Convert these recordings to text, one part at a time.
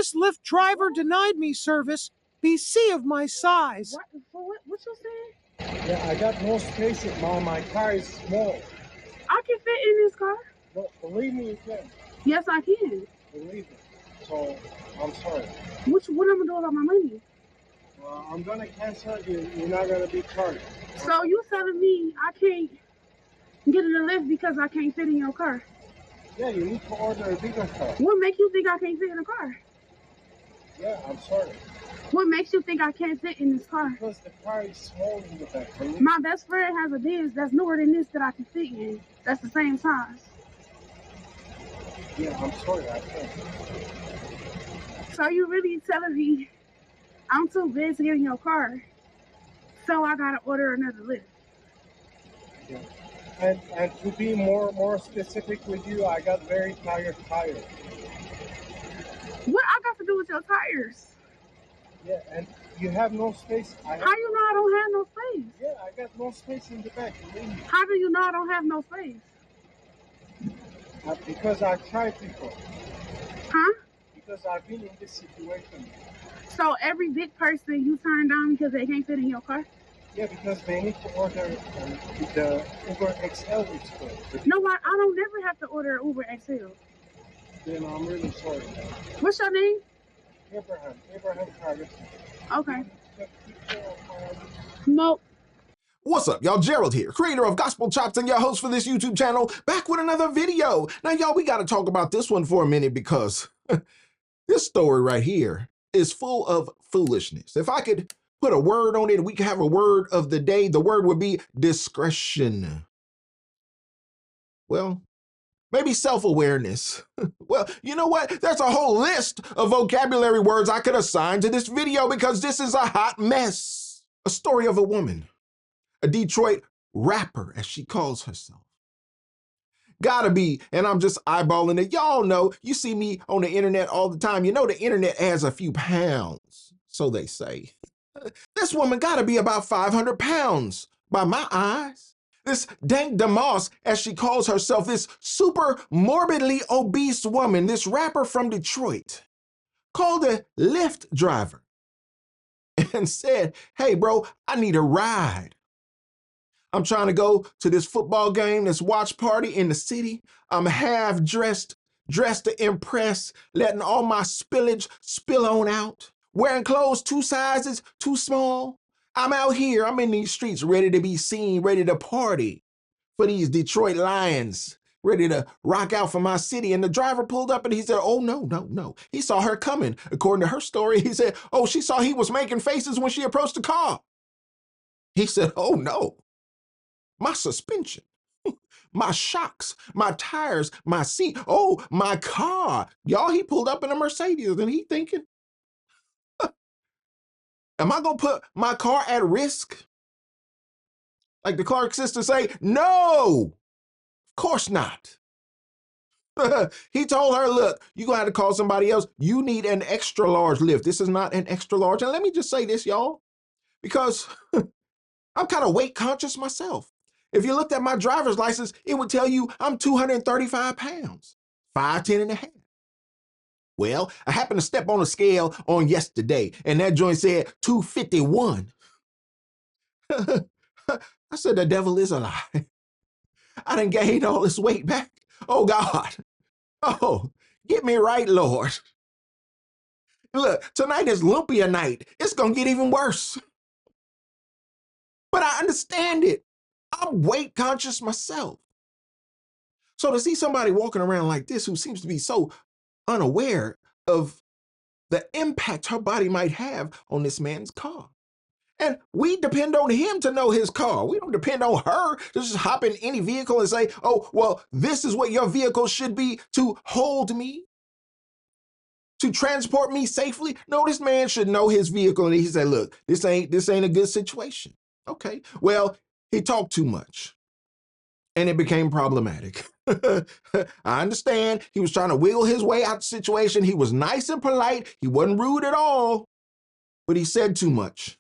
This Lyft driver denied me service. Be C of my size. What you saying? Yeah, I got no space in my car is small. I can fit in this car. No, believe me, you can. Yes, I can. Believe me. So, I'm sorry. What am I gonna do about my money? I'm gonna cancel you. You're not gonna be charged. So you telling me I can't get in the Lyft because I can't fit in your car? Yeah, you need to order a bigger car. What makes you think I can't fit in the car? Yeah, I'm sorry. What makes you think I can't fit in this car? Because the car is small in the back. My best friend has a Benz that's newer than this that I can fit in. That's the same size. Yeah, I'm sorry, I can't. So you really telling me I'm too big to get in your car, so I gotta order another Lyft? Yeah. And to be more specific with you, I got very tired tires. What I got to do with your tires? Yeah, and you have no space. How you know I don't have no space? Yeah, I got no space in the back. How do you know I don't have no space? Because I tried before. Huh? Because I've been in this situation. So every big person you turn down because they can't fit in your car? Yeah, because they need to order the Uber XL expert. No, I don't never have to order Uber XL. Then I'm really sorry. What's your name? Abraham Carter. Okay. Nope. What's up, y'all? Gerald here, creator of Gospel Chops and your host for this YouTube channel, back with another video. Now, y'all, we got to talk about this one for a minute because this story right here is full of foolishness. If I could put a word on it, we could have a word of the day. The word would be discretion. Well, maybe self-awareness. Well, you know what? There's a whole list of vocabulary words I could assign to this video because this is a hot mess. A story of a woman, a Detroit rapper, as she calls herself. Gotta be, and I'm just eyeballing it. Y'all know, you see me on the internet all the time. You know the internet adds a few pounds, so they say. This woman gotta be about 500 pounds by my eyes. This Dank Demoss, as she calls herself, this super morbidly obese woman, this rapper from Detroit, called a Lyft driver and said, "Hey, bro, I need a ride. I'm trying to go to this football game, this watch party in the city. I'm half dressed to impress, letting all my spillage spill on out, wearing clothes 2 sizes too small. I'm out here, I'm in these streets ready to be seen, ready to party for these Detroit Lions, ready to rock out for my city." And the driver pulled up and he said, "Oh, no. He saw her coming." According to her story, he said, "Oh, she saw he was making faces when she approached the car." He said, "Oh, no. My suspension, my shocks, my tires, my seat, oh, my car." Y'all, he pulled up in a Mercedes and he thinking, am I gonna put my car at risk? Like the Clark sisters say, no, of course not. He told her, "Look, you're gonna have to call somebody else. You need an extra large Lyft. This is not an extra large." And let me just say this, y'all, because I'm kind of weight conscious myself. If you looked at my driver's license, it would tell you I'm 235 pounds, 5'10" and a half. Well, I happened to step on a scale on yesterday, and that joint said 251. I said, the devil is a lie. I done gained all this weight back. Oh, God. Oh, get me right, Lord. Look, tonight is lumpia night. It's going to get even worse. But I understand it. I'm weight conscious myself. So to see somebody walking around like this who seems to be so unaware of the impact her body might have on this man's car. And we depend on him to know his car. We don't depend on her to just hop in any vehicle and say, "Oh, well, this is what your vehicle should be to hold me, to transport me safely." No, this man should know his vehicle. And he said, "Look, this ain't a good situation." Okay, well, he talked too much and it became problematic. I understand he was trying to wiggle his way out of the situation. He was nice and polite. He wasn't rude at all, but he said too much.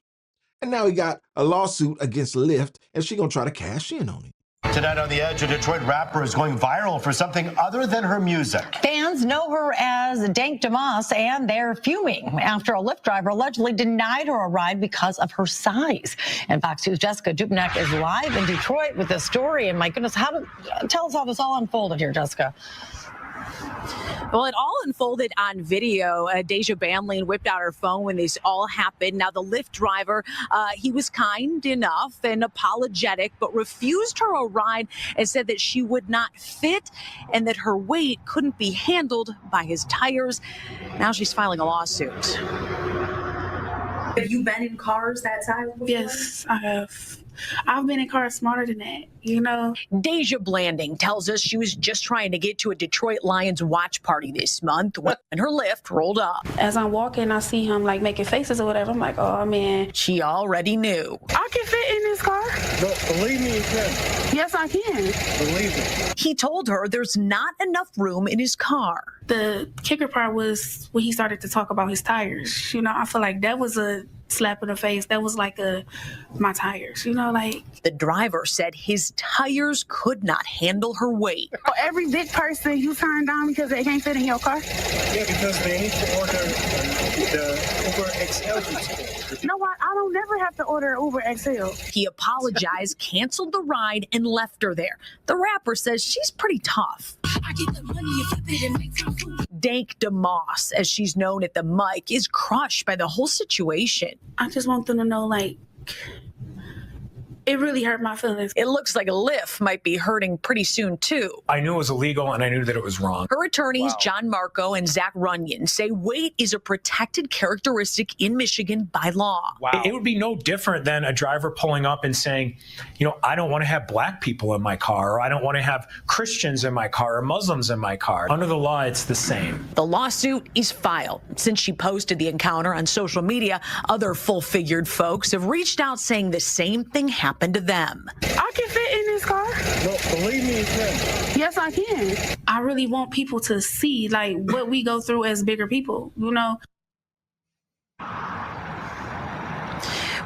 And now he got a lawsuit against Lyft, and she's gonna try to cash in on it. Tonight on The Edge, a Detroit rapper is going viral for something other than her music. Fans know her as Dank Demoss, and they're fuming after a Lyft driver allegedly denied her a ride because of her size. And Fox News' Jessica Dupnack is live in Detroit with this story. And my goodness, tell us how this all unfolded here, Jessica. Well, it all unfolded on video. Deja Banlane whipped out her phone when this all happened. Now, the Lyft driver, he was kind enough and apologetic, but refused her a ride and said that she would not fit and that her weight couldn't be handled by his tires. Now she's filing a lawsuit. Have you been in cars that size before? Yes, I have. I've been in cars smarter than that, you know. Deja Blanding tells us she was just trying to get to a Detroit Lions watch party this month when her Lyft rolled up. As I'm walking, I see him like making faces or whatever. I'm like, oh man. She already knew. I can fit in this car. No, believe me, you can. Yes, I can. Believe me. He told her there's not enough room in his car. The kicker part was when he started to talk about his tires. You know, I feel like that was a slap in the face. That was like my tires, you know, like. The driver said his tires could not handle her weight. Every big person you turn down because they can't fit in your car? Yeah, because they need to order the Uber XL. You know what? I don't never have to order Uber XL. He apologized, canceled the ride, and left her there. The rapper says she's pretty tough. Dank Demoss, as she's known at the mic, is crushed by the whole situation. I just want them to know, like, it really hurt my feelings. It looks like Lyft might be hurting pretty soon, too. I knew it was illegal, and I knew that it was wrong. Her attorneys, John Marco and Zach Runyon, say weight is a protected characteristic in Michigan by law. Wow. It would be no different than a driver pulling up and saying, you know, I don't want to have black people in my car, or I don't want to have Christians in my car, or Muslims in my car. Under the law, it's the same. The lawsuit is filed. Since she posted the encounter on social media, other full-figured folks have reached out saying the same thing happened to them. I can fit in this car. No, believe me, you can. Yes, I can. I really want people to see, like, what we go through as bigger people, you know.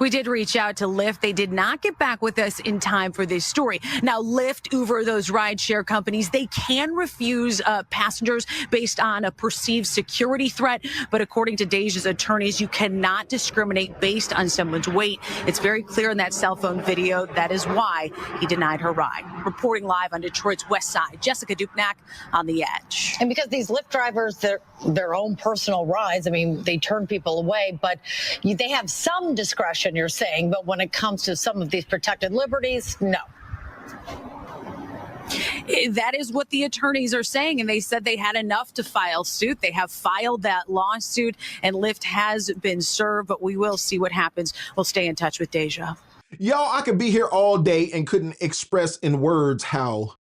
We did reach out to Lyft. They did not get back with us in time for this story. Now, Lyft, Uber, those rideshare companies, they can refuse passengers based on a perceived security threat. But according to Deja's attorneys, you cannot discriminate based on someone's weight. It's very clear in that cell phone video. That is why he denied her ride. Reporting live on Detroit's West Side, Jessica Dupnack on The Edge. And because these Lyft drivers, they're their own personal rides, I mean, they turn people away, but they have some discretion, you're saying. But when it comes to some of these protected liberties, no. That is what the attorneys are saying, and they said they had enough to file suit. They have filed that lawsuit, and Lyft has been served, but we will see what happens. We'll stay in touch with Deja. Y'all, I could be here all day and couldn't express in words how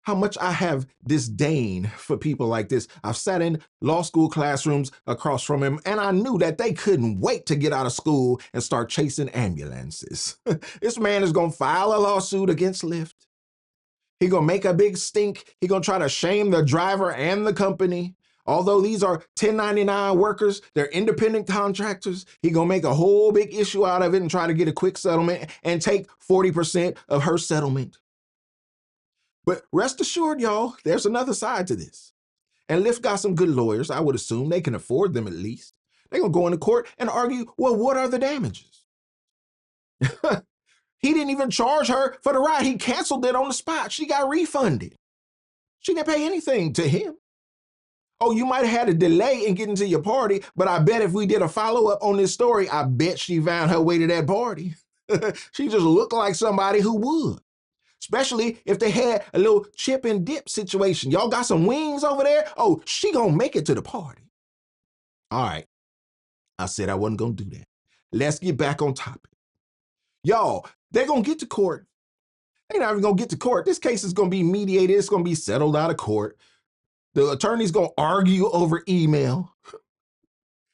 much I have disdain for people like this. I've sat in law school classrooms across from him, and I knew that they couldn't wait to get out of school and start chasing ambulances. This man is going to file a lawsuit against Lyft. He going to make a big stink. He going to try to shame the driver and the company. Although these are 1099 workers, they're independent contractors, he going to make a whole big issue out of it and try to get a quick settlement and take 40% of her settlement. But rest assured, y'all, there's another side to this. And Lyft got some good lawyers. I would assume they can afford them at least. They're going to go into court and argue, well, what are the damages? He didn't even charge her for the ride. He canceled it on the spot. She got refunded. She didn't pay anything to him. Oh, you might have had a delay in getting to your party, but I bet if we did a follow-up on this story, I bet she found her way to that party. She just looked like somebody who would. Especially if they had a little chip and dip situation. Y'all got some wings over there? Oh, she gonna make it to the party. All right. I said I wasn't gonna do that. Let's get back on topic. Y'all, they're gonna get to court. They're not even gonna get to court. This case is gonna be mediated. It's gonna be settled out of court. The attorney's gonna argue over email.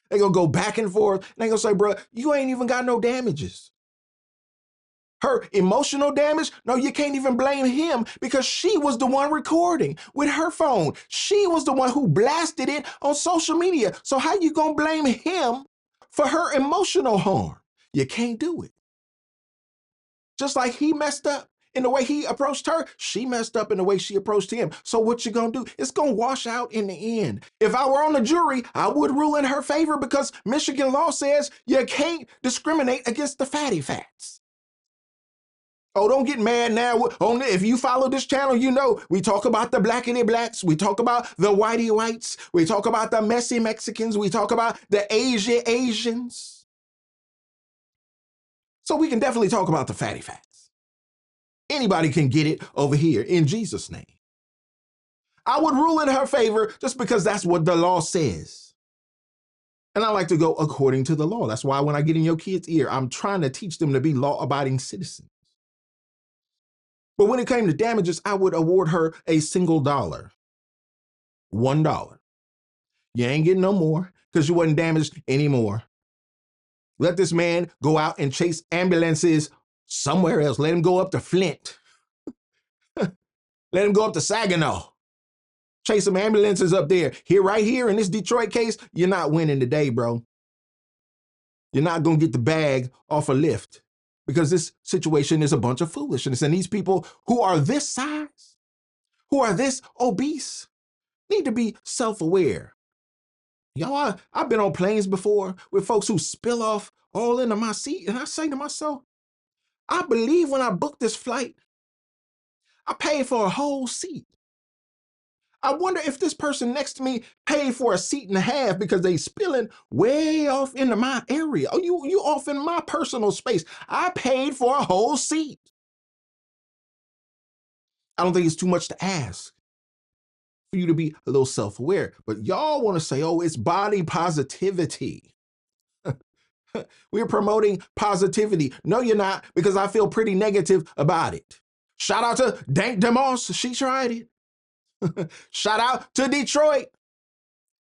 They're gonna go back and forth. And they're gonna say, bro, you ain't even got no damages. Her emotional damage? No, you can't even blame him because she was the one recording with her phone. She was the one who blasted it on social media. So how you gonna blame him for her emotional harm? You can't do it. Just like he messed up in the way he approached her. She messed up in the way she approached him. So what you gonna do? It's gonna wash out in the end. If I were on the jury, I would rule in her favor because Michigan law says you can't discriminate against the fatty fats. Oh, don't get mad now. Only if you follow this channel, you know we talk about the blackity blacks, we talk about the whitey whites, we talk about the messy Mexicans, we talk about the Asians. So we can definitely talk about the fatty fats. Anybody can get it over here in Jesus' name. I would rule in her favor just because that's what the law says. And I like to go according to the law. That's why when I get in your kids' ear, I'm trying to teach them to be law-abiding citizens. But when it came to damages, I would award her a single dollar. $1. You ain't getting no more because you wasn't damaged anymore. Let this man go out and chase ambulances somewhere else. Let him go up to Flint. Let him go up to Saginaw. Chase some ambulances up there. Right here in this Detroit case, you're not winning today, bro. You're not going to get the bag off a Lyft because this situation is a bunch of foolishness. And these people who are this size, who are this obese, need to be self-aware. Y'all, I've been on planes before with folks who spill off all into my seat. And I say to myself, I believe when I booked this flight, I paid for a whole seat. I wonder if this person next to me paid for a seat and a half because they spilling way off into my area. Oh, you off in my personal space. I paid for a whole seat. I don't think it's too much to ask for you to be a little self-aware. But y'all want to say, oh, it's body positivity. We're promoting positivity. No, you're not, because I feel pretty negative about it. Shout out to Dank Demoss. She tried it. Shout out to Detroit.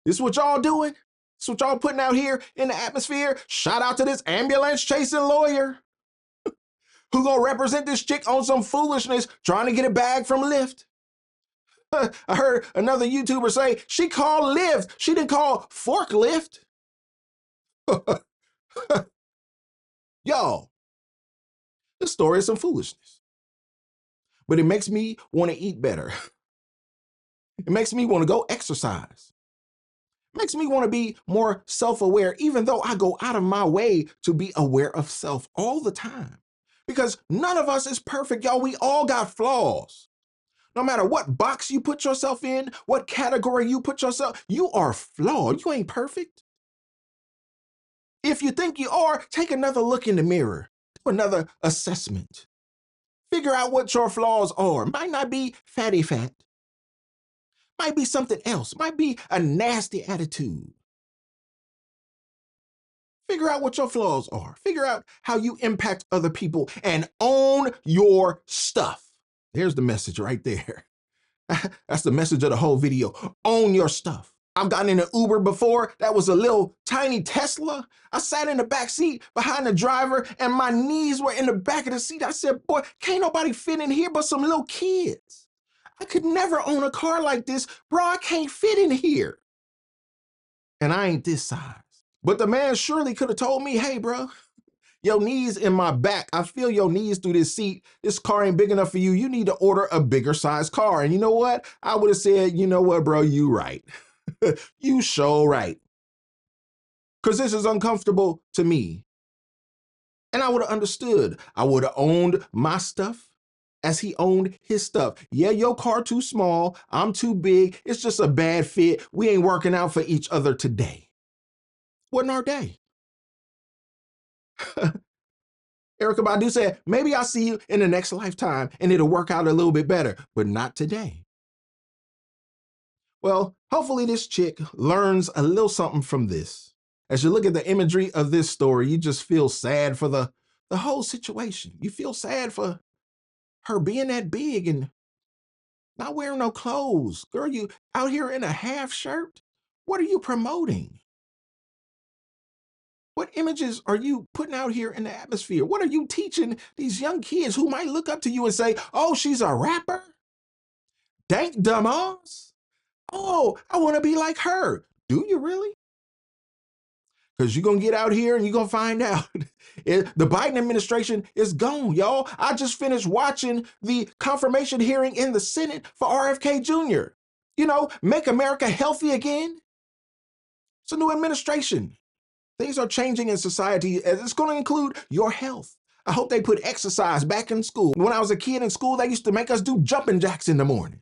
This is what y'all doing. This is what y'all putting out here in the atmosphere. Shout out to this ambulance chasing lawyer who gonna represent this chick on some foolishness trying to get a bag from Lyft. I heard another YouTuber say she called Lyft. She didn't call forklift. Y'all, this story is some foolishness. But it makes me want to eat better. It makes me want to go exercise. It makes me want to be more self-aware, even though I go out of my way to be aware of self all the time. Because none of us is perfect, y'all. We all got flaws. No matter what box you put yourself in, what category you put yourself, you are flawed. You ain't perfect. If you think you are, take another look in the mirror. Do another assessment. Figure out what your flaws are. Might not be fatty fat. Might be something else. Might be a nasty attitude. Figure out what your flaws are. Figure out how you impact other people and own your stuff. There's the message right there. That's the message of the whole video. Own your stuff. I've gotten in an Uber before. That was a little tiny Tesla. I sat in the back seat behind the driver and my knees were in the back of the seat. I said, boy, can't nobody fit in here but some little kids. I could never own a car like this. Bro, I can't fit in here. And I ain't this size. But the man surely could have told me, hey, bro, your knees in my back. I feel your knees through this seat. This car ain't big enough for you. You need to order a bigger size car. And you know what? I would have said, you know what, bro, you right. You sure right. Because this is uncomfortable to me. And I would have understood. I would have owned my stuff as he owned his stuff. Yeah, your car too small. I'm too big. It's just a bad fit. We ain't working out for each other today. Wasn't our day. Erykah Badu said, maybe I'll see you in the next lifetime and it'll work out a little bit better, but not today. Well, hopefully this chick learns a little something from this. As you look at the imagery of this story, you just feel sad for the whole situation. You feel sad for her being that big and not wearing no clothes. Girl, you out here in a half shirt? What are you promoting? What images are you putting out here in the atmosphere? What are you teaching these young kids who might look up to you and say, oh, she's a rapper? Dank Demoss? Oh, I want to be like her. Do you really? Because you're going to get out here and you're going to find out. The Biden administration is gone, y'all. I just finished watching the confirmation hearing in the Senate for RFK Jr. You know, make America healthy again. It's a new administration. Things are changing in society, and it's going to include your health. I hope they put exercise back in school. When I was a kid in school, they used to make us do jumping jacks in the morning.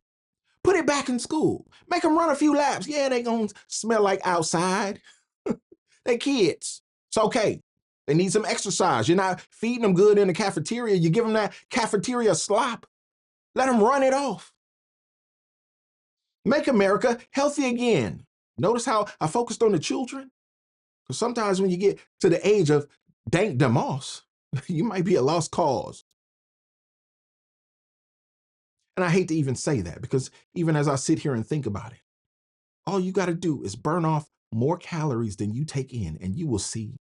Put it back in school. Make them run a few laps. Yeah, they going to smell like outside. They kids. It's okay. They need some exercise. You're not feeding them good in the cafeteria. You give them that cafeteria slop. Let them run it off. Make America healthy again. Notice how I focused on the children? Because sometimes when you get to the age of Dank Demoss, you might be a lost cause. And I hate to even say that, because even as I sit here and think about it, all you got to do is burn off more calories than you take in, and you will see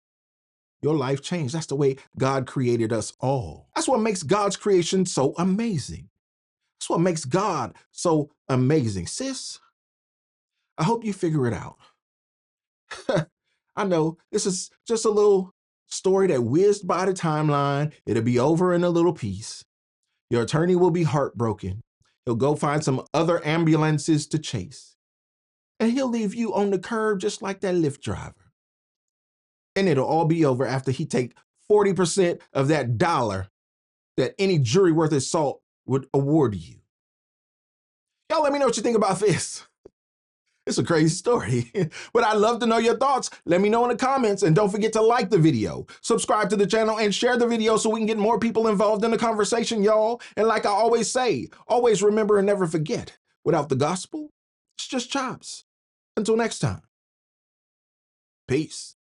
your life change. That's the way God created us all. That's what makes God's creation so amazing. That's what makes God so amazing. Sis, I hope you figure it out. I know this is just a little story that whizzed by the timeline. It'll be over in a little piece. Your attorney will be heartbroken. He'll go find some other ambulances to chase. And he'll leave you on the curb just like that Lyft driver. And it'll all be over after he take 40% of that dollar that any jury worth his salt would award you. Y'all let me know what you think about this. It's a crazy story, but I'd love to know your thoughts. Let me know in the comments, and don't forget to like the video, subscribe to the channel, and share the video so we can get more people involved in the conversation, y'all. And like I always say, always remember and never forget, without the gospel, it's just chops. Until next time, peace.